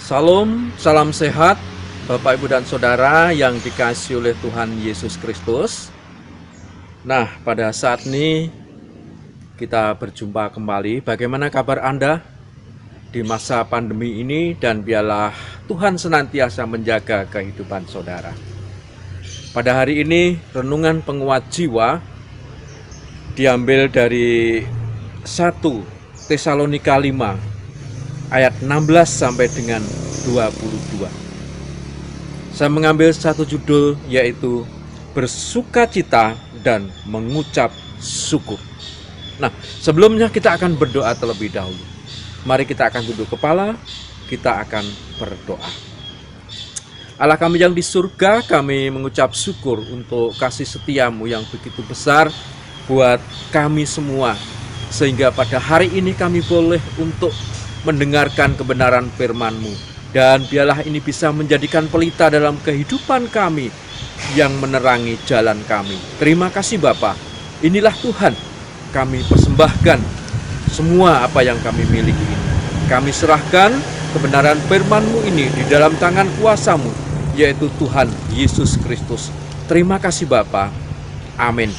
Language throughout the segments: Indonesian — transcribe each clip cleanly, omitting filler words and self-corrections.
Salam, salam sehat Bapak, Ibu, dan Saudara yang dikasihi oleh Tuhan Yesus Kristus. Nah, pada saat ini kita berjumpa kembali. Bagaimana kabar Anda di masa pandemi ini? Dan biarlah Tuhan senantiasa menjaga kehidupan saudara. Pada hari ini renungan penguat jiwa diambil dari 1 Tesalonika 5 ayat 16 sampai dengan 22. Saya mengambil satu judul, yaitu bersukacita dan mengucap syukur. Nah, sebelumnya kita akan berdoa terlebih dahulu. Mari kita akan tunduk kepala, kita akan berdoa. Allah kami yang di surga, kami mengucap syukur untuk kasih setiamu yang begitu besar buat kami semua, sehingga pada hari ini kami boleh untuk mendengarkan kebenaran firman-Mu, dan biarlah ini bisa menjadikan pelita dalam kehidupan kami yang menerangi jalan kami. Terima kasih Bapa. Inilah Tuhan, kami persembahkan semua apa yang kami miliki ini. Kami serahkan kebenaran firman-Mu ini di dalam tangan kuasa-Mu, yaitu Tuhan Yesus Kristus. Terima kasih Bapa. Amin.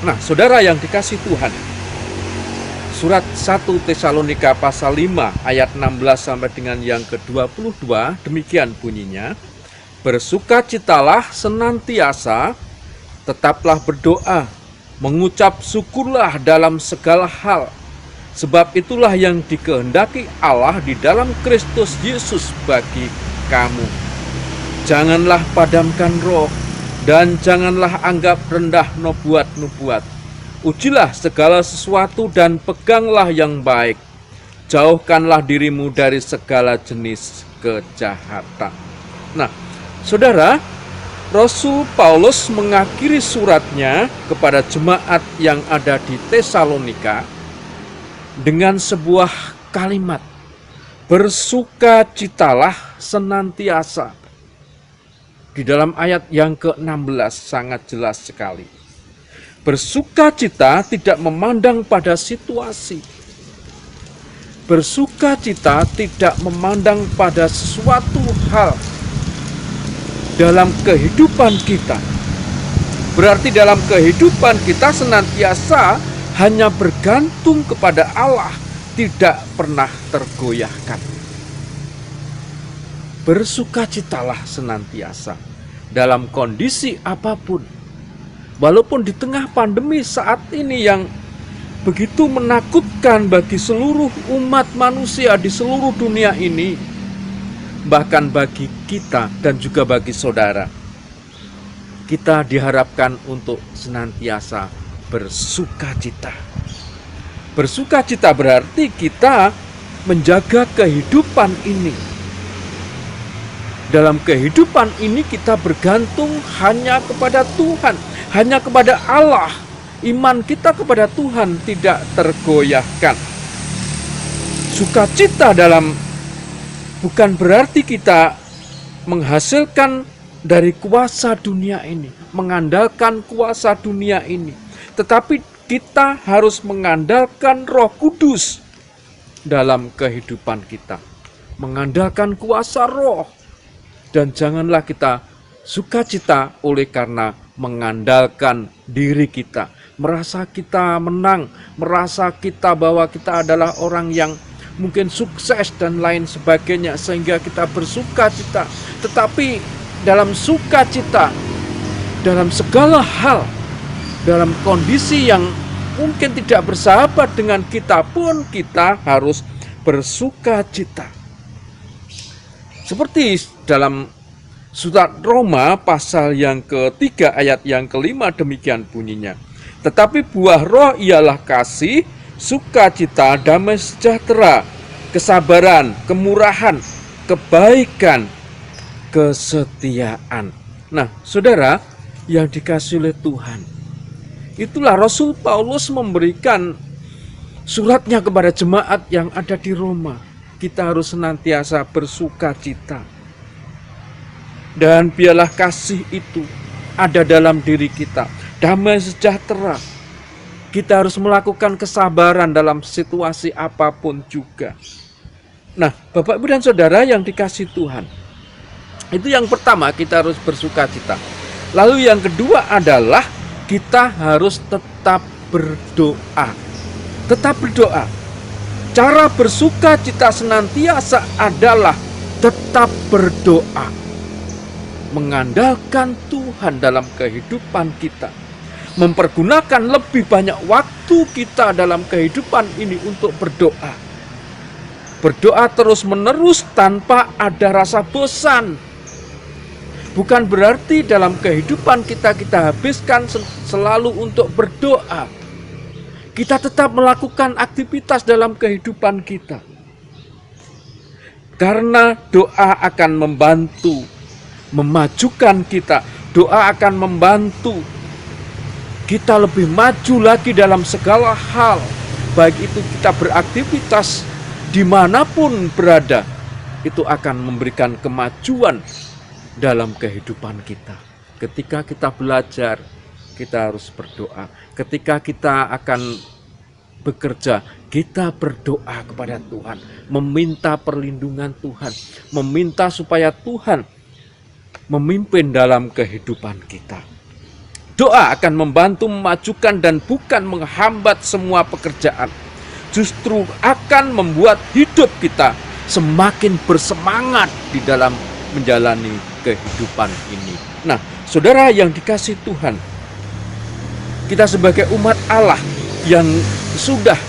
Nah, saudara yang dikasihi Tuhan, surat 1 Tesalonika pasal 5 ayat 16 sampai dengan yang ke-22 demikian bunyinya. Bersukacitalah senantiasa, tetaplah berdoa, mengucap syukurlah dalam segala hal, sebab itulah yang dikehendaki Allah di dalam Kristus Yesus bagi kamu. Janganlah padamkan roh, dan janganlah anggap rendah nubuat-nubuat. Ujilah segala sesuatu dan peganglah yang baik. Jauhkanlah dirimu dari segala jenis kejahatan. Nah, saudara, Rasul Paulus mengakhiri suratnya kepada jemaat yang ada di Tesalonika dengan sebuah kalimat, bersukacitalah senantiasa. Di dalam ayat yang ke-16 sangat jelas sekali. Bersukacita tidak memandang pada situasi. Bersukacita tidak memandang pada sesuatu hal dalam kehidupan kita. Berarti dalam kehidupan kita senantiasa hanya bergantung kepada Allah, tidak pernah tergoyahkan. Bersukacitalah senantiasa dalam kondisi apapun. Walaupun di tengah pandemi saat ini yang begitu menakutkan bagi seluruh umat manusia di seluruh dunia ini, bahkan bagi kita dan juga bagi saudara, kita diharapkan untuk senantiasa bersukacita. Bersukacita berarti kita menjaga kehidupan ini. Dalam kehidupan ini kita bergantung hanya kepada Tuhan, hanya kepada Allah. Iman kita kepada Tuhan tidak tergoyahkan. Sukacita bukan berarti kita menghasilkan dari kuasa dunia ini, mengandalkan kuasa dunia ini, tetapi kita harus mengandalkan Roh Kudus dalam kehidupan kita, mengandalkan kuasa Roh. Dan janganlah kita sukacita oleh karena mengandalkan diri kita, merasa kita menang, merasa kita bahwa kita adalah orang yang mungkin sukses dan lain sebagainya, sehingga kita bersukacita. Tetapi dalam sukacita, dalam segala hal, dalam kondisi yang mungkin tidak bersahabat dengan kita pun, kita harus bersukacita. Seperti dalam surat Roma pasal yang ke-3 ayat yang ke-5 demikian bunyinya. Tetapi buah roh ialah kasih, sukacita, damai sejahtera, kesabaran, kemurahan, kebaikan, kesetiaan. Nah, saudara yang dikasihi oleh Tuhan, itulah Rasul Paulus memberikan suratnya kepada jemaat yang ada di Roma. Kita harus senantiasa bersukacita. Dan biarlah kasih itu ada dalam diri kita. Damai sejahtera. Kita harus melakukan kesabaran dalam situasi apapun juga. Nah, Bapak Ibu dan Saudara yang dikasihi Tuhan, itu yang pertama, kita harus bersukacita. Lalu yang kedua adalah kita harus tetap berdoa. Tetap berdoa. Cara bersukacita senantiasa adalah tetap berdoa. Mengandalkan Tuhan dalam kehidupan kita. Mempergunakan lebih banyak waktu kita dalam kehidupan ini untuk berdoa. Berdoa terus-menerus tanpa ada rasa bosan. Bukan berarti dalam kehidupan kita habiskan selalu untuk berdoa. Kita tetap melakukan aktivitas dalam kehidupan kita. Karena doa akan membantu memajukan kita. Doa akan membantu kita lebih maju lagi dalam segala hal. Baik itu kita beraktivitas dimanapun berada, itu akan memberikan kemajuan dalam kehidupan kita. Ketika kita belajar, kita harus berdoa. Ketika kita akan bekerja, kita berdoa kepada Tuhan, meminta perlindungan Tuhan, meminta supaya Tuhan memimpin dalam kehidupan kita. Doa akan membantu memajukan dan bukan menghambat semua pekerjaan. Justru akan membuat hidup kita semakin bersemangat di dalam menjalani kehidupan ini. Nah, saudara yang dikasihi Tuhan, kita sebagai umat Allah yang sudah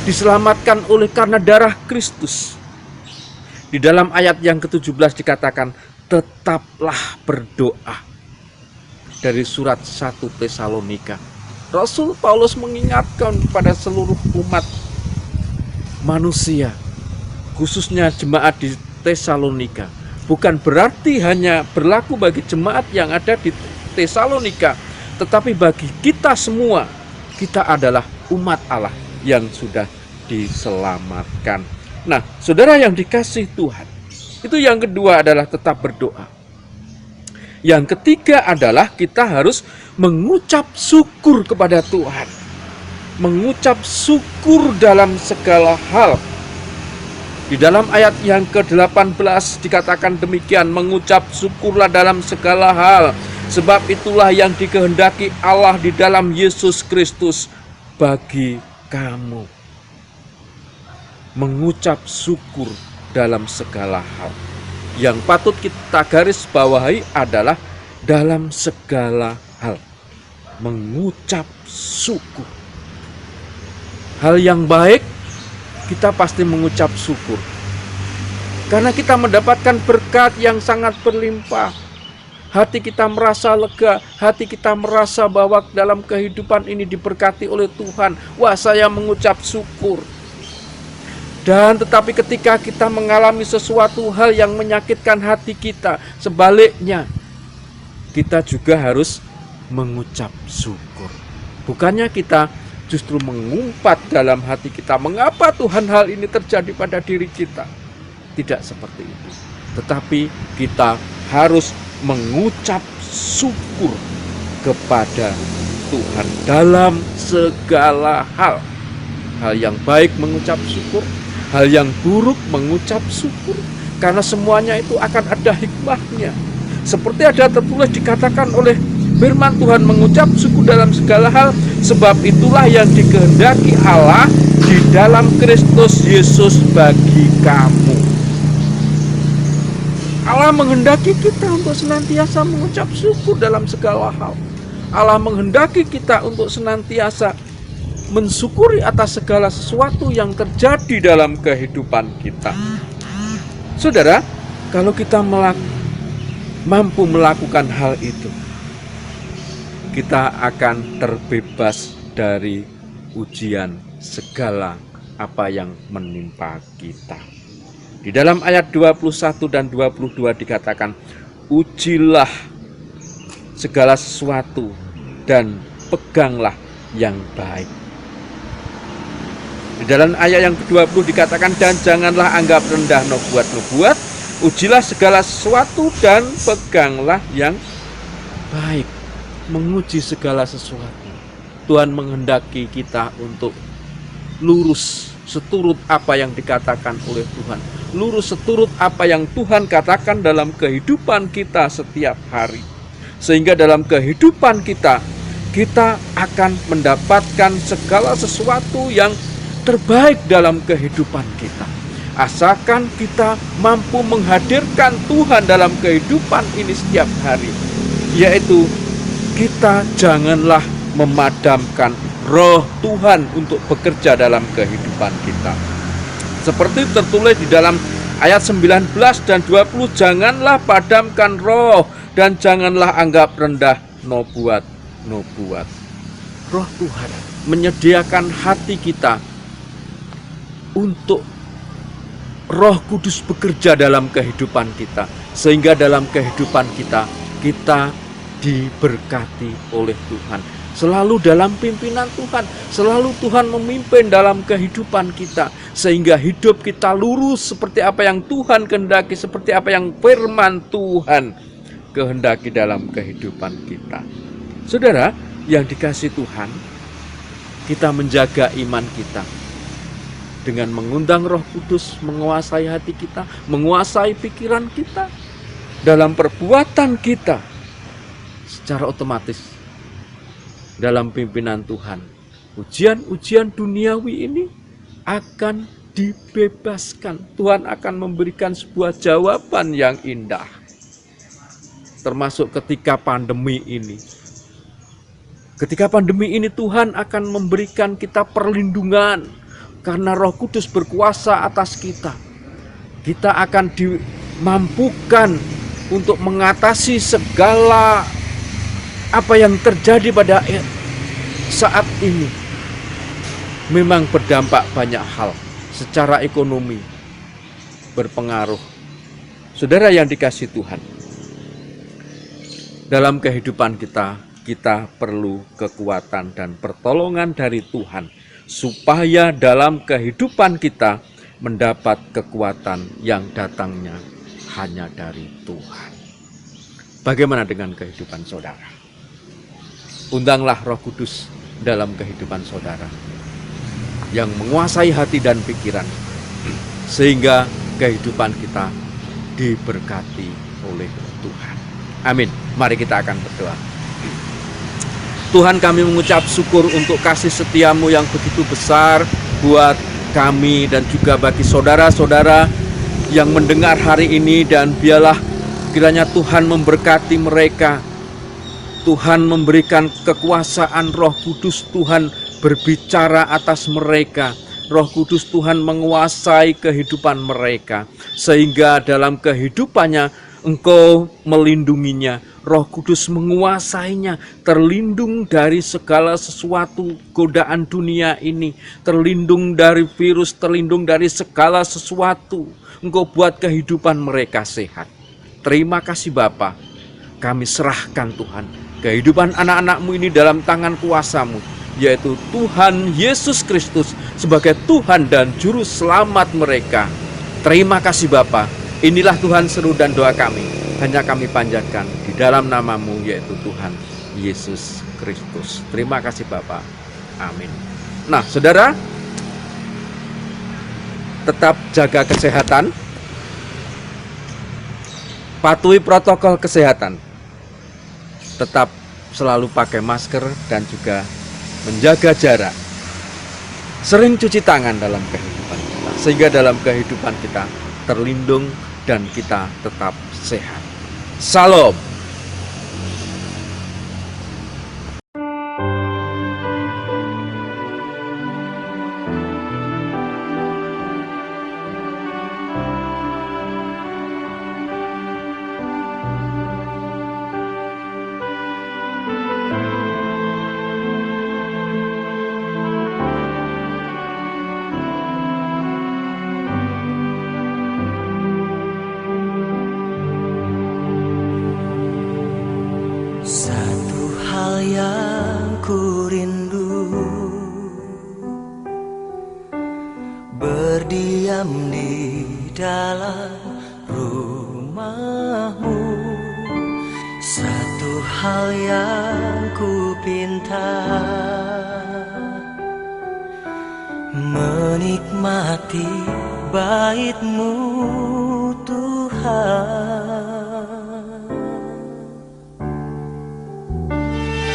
diselamatkan oleh karena darah Kristus. Di dalam ayat yang ke-17 dikatakan, tetaplah berdoa. Dari surat 1 Tesalonika. Rasul Paulus mengingatkan kepada seluruh umat manusia, khususnya jemaat di Tesalonika. Bukan berarti hanya berlaku bagi jemaat yang ada di Tesalonika, tetapi bagi kita semua, kita adalah umat Allah yang sudah diselamatkan. Nah, saudara yang dikasihi Tuhan, itu yang kedua adalah tetap berdoa. Yang ketiga adalah kita harus mengucap syukur kepada Tuhan. Mengucap syukur dalam segala hal. Di dalam ayat yang ke-18 dikatakan demikian, mengucap syukurlah dalam segala hal, sebab itulah yang dikehendaki Allah di dalam Yesus Kristus bagi kamu. Mengucap syukur dalam segala hal. Yang patut kita garis bawahi adalah dalam segala hal. Mengucap syukur. Hal yang baik, kita pasti mengucap syukur. Karena kita mendapatkan berkat yang sangat berlimpah. Hati kita merasa lega, hati kita merasa bahwa dalam kehidupan ini diberkati oleh Tuhan. Wah, saya mengucap syukur. Dan tetapi ketika kita mengalami sesuatu hal yang menyakitkan hati kita, sebaliknya kita juga harus mengucap syukur. Bukannya kita justru mengumpat dalam hati kita, mengapa Tuhan hal ini terjadi pada diri kita? Tidak seperti itu. Tetapi kita harus mengucap syukur kepada Tuhan dalam segala hal. Hal yang baik mengucap syukur, hal yang buruk mengucap syukur, karena semuanya itu akan ada hikmahnya. Seperti ada tertulis dikatakan oleh firman Tuhan, mengucap syukur dalam segala hal, sebab itulah yang dikehendaki Allah di dalam Kristus Yesus bagi kamu. Allah menghendaki kita untuk senantiasa mengucap syukur dalam segala hal. Allah menghendaki kita untuk senantiasa mensyukuri atas segala sesuatu yang terjadi dalam kehidupan kita. Saudara, kalau kita mampu melakukan hal itu, kita akan terbebas dari ujian segala apa yang menimpa kita. Di dalam ayat 21 dan 22 dikatakan, ujilah segala sesuatu dan peganglah yang baik. Di dalam ayat yang ke-20 dikatakan, dan janganlah anggap rendah nubuat-nubuat, ujilah segala sesuatu dan peganglah yang baik. Menguji segala sesuatu. Tuhan menghendaki kita untuk lurus seturut apa yang dikatakan oleh Tuhan. Lurus seturut apa yang Tuhan katakan dalam kehidupan kita setiap hari. Sehingga dalam kehidupan kita akan mendapatkan segala sesuatu yang terbaik dalam kehidupan kita. Asalkan kita mampu menghadirkan Tuhan dalam kehidupan ini setiap hari, yaitu kita janganlah memadamkan roh Tuhan untuk bekerja dalam kehidupan kita. Seperti tertulis di dalam ayat 19 dan 20, janganlah padamkan roh dan janganlah anggap rendah nubuat. Roh Tuhan menyediakan hati kita untuk Roh Kudus bekerja dalam kehidupan kita, sehingga dalam kehidupan kita diberkati oleh Tuhan. Selalu dalam pimpinan Tuhan, selalu Tuhan memimpin dalam kehidupan kita, sehingga hidup kita lurus seperti apa yang Tuhan kehendaki, seperti apa yang firman Tuhan kehendaki dalam kehidupan kita. Saudara yang dikasihi Tuhan, kita menjaga iman kita dengan mengundang Roh Kudus menguasai hati kita, menguasai pikiran kita, dalam perbuatan kita, secara otomatis dalam pimpinan Tuhan, ujian-ujian duniawi ini akan dibebaskan. Tuhan akan memberikan sebuah jawaban yang indah. Termasuk ketika pandemi ini. Ketika pandemi ini Tuhan akan memberikan kita perlindungan. Karena Roh Kudus berkuasa atas kita. Kita akan dimampukan untuk mengatasi segala apa yang terjadi pada saat ini. Memang berdampak banyak hal. Secara ekonomi berpengaruh. Saudara yang dikasihi Tuhan, dalam kehidupan kita perlu kekuatan dan pertolongan dari Tuhan, supaya dalam kehidupan kita mendapat kekuatan yang datangnya hanya dari Tuhan. Bagaimana dengan kehidupan saudara? Undanglah Roh Kudus dalam kehidupan saudara, yang menguasai hati dan pikiran, sehingga kehidupan kita diberkati oleh Tuhan. Amin. Mari kita akan berdoa. Tuhan, kami mengucap syukur untuk kasih setiamu yang begitu besar buat kami dan juga bagi saudara-saudara yang mendengar hari ini, dan biarlah kiranya Tuhan memberkati mereka. Tuhan memberikan kekuasaan Roh Kudus, Tuhan berbicara atas mereka. Roh Kudus Tuhan menguasai kehidupan mereka, sehingga dalam kehidupannya Engkau melindunginya. Roh Kudus menguasainya, terlindung dari segala sesuatu godaan dunia ini, terlindung dari virus, terlindung dari segala sesuatu. Engkau buat kehidupan mereka sehat. Terima kasih Bapa. Kami serahkan Tuhan kehidupan anak-anak-Mu ini dalam tangan kuasa-Mu, yaitu Tuhan Yesus Kristus sebagai Tuhan dan Juru Selamat mereka. Terima kasih Bapa. Inilah Tuhan seru dan doa kami, hanya kami panjatkan di dalam nama-Mu, yaitu Tuhan Yesus Kristus. Terima kasih Bapa. Amin. Nah saudara, tetap jaga kesehatan, patuhi protokol kesehatan, tetap selalu pakai masker dan juga menjaga jarak, sering cuci tangan dalam kehidupan kita, sehingga dalam kehidupan kita terlindung dan kita tetap sehat. Salam. Yang ku rindu, berdiam di dalam rumah-Mu. Satu hal yang ku pinta, menikmati bait-Mu Tuhan.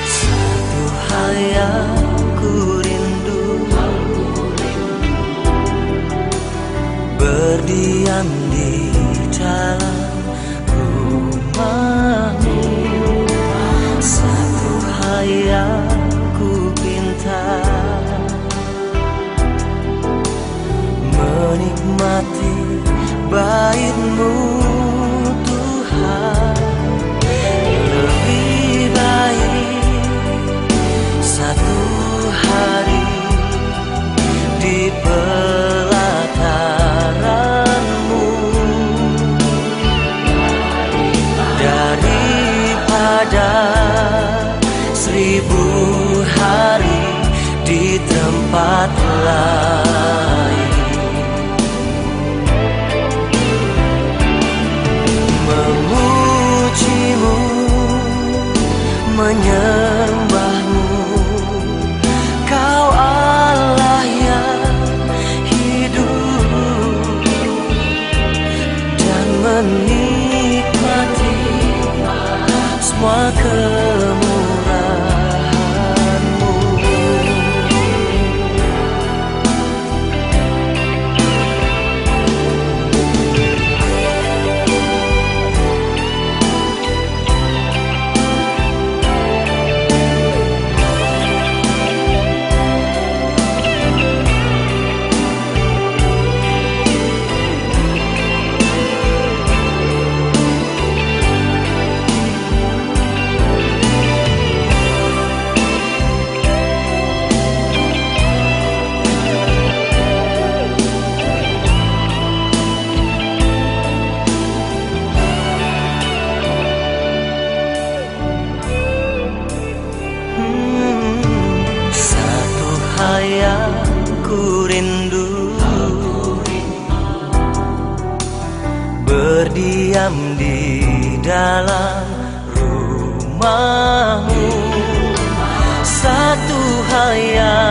Satu hal yang ku rindu, berdiam di dalam rumah-Mu. Satu hal yang ku pinta, menikmati bait-Mu Tuhan. Lebih baik satu hari di pelataran-Mu daripada 1000 hari di tempat lain. Memuji-Mu, menyembah-Mu, Kau Allah yang hidup, dan menikmati semua kemurahan-Mu. Satu hal yang ku rindu, berdiam di dalam rumah-Mu. Satu hal yang